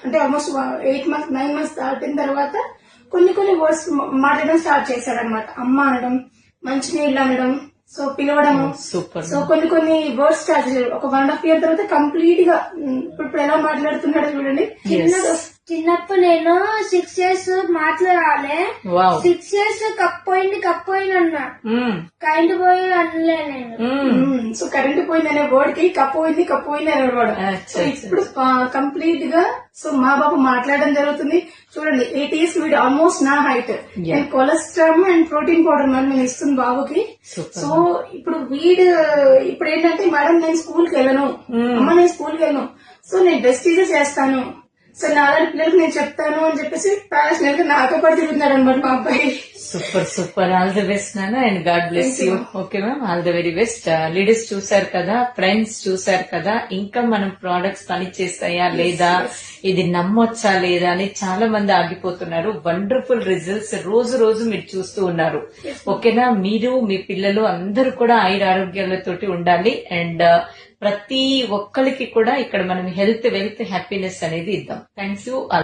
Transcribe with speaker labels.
Speaker 1: అంటే almost 8 months 9 months దాటిన తర్వాత కొన్ని వర్డ్స్ మాట్లాడడం స్టార్ట్ చేశాడు అనమాట. అమ్మ అనడం, మంచినీళ్ళు అనడం, సో పిలవడము.
Speaker 2: సూపర్.
Speaker 1: సో కొన్ని వర్డ్స్ స్టార్ట్ చేశాడు. ఒక 1.5 year తర్వాత కంప్లీట్ గా ఇప్పుడు ఎలా మాట్లాడుతున్నాడో చూడండి.
Speaker 3: చిన్నప్పుడు నేను 6 years మాట్లాడాలి.
Speaker 2: వావ్.
Speaker 3: 6 years కప్పోయింది అన్నా. కరెంట్ పోయి అనలే నేను.
Speaker 1: సో కరెంట్ పోయింది అనే వర్డ్ కి కప్పోయింది అనే వర్డ్. సో ఇప్పుడు కంప్లీట్ గా సో మా బాబు మాట్లాడడం జరుగుతుంది. చూడండి 8 years వీడు ఆల్మోస్ట్ నా హైట్. నేను కొలెస్ట్రాల్ అండ్ ప్రోటీన్ పౌడర్ నేను ఇస్తుంది బాబుకి. సో ఇప్పుడు ఏంటంటే మేడం నేను స్కూల్ కి వెళ్ళను, అమ్మ నేను స్కూల్ కి వెళ్ళను, సో నేను వెస్టీజెస్ చేస్తాను, సో నాలాంటి పిల్లలకి నేను చెప్తాను అని చెప్పేసి ప్యాషనెట్ గా నాతో పాటు తిరుగుతున్నాడు అనమాట మా అబ్బాయి.
Speaker 2: సూపర్. ఆల్ ది బెస్ట్ నాన్న and God bless you. Okay ma'am, all the very best. Leaders చూసారు కదా, ఫ్రెండ్స్ చూసారు కదా, ఇంకా మనం ప్రోడక్ట్స్ పని చేస్తాయా లేదా, ఇది నమ్మొచ్చా లేదా అని చాలా మంది ఆగిపోతున్నారు. వండర్ఫుల్ రిజల్ట్స్ రోజు మీరు చూస్తూ ఉన్నారు. ఓకేనా, మీరు మీ పిల్లలు అందరూ కూడా ఆరోగ్యాలతోటి ఉండాలి. అండ్ ప్రతి ఒక్కరికి కూడా ఇక్కడ మనం హెల్త్ వెల్త్ హ్యాపీనెస్ అనేది ఇద్దాం. Thanks you.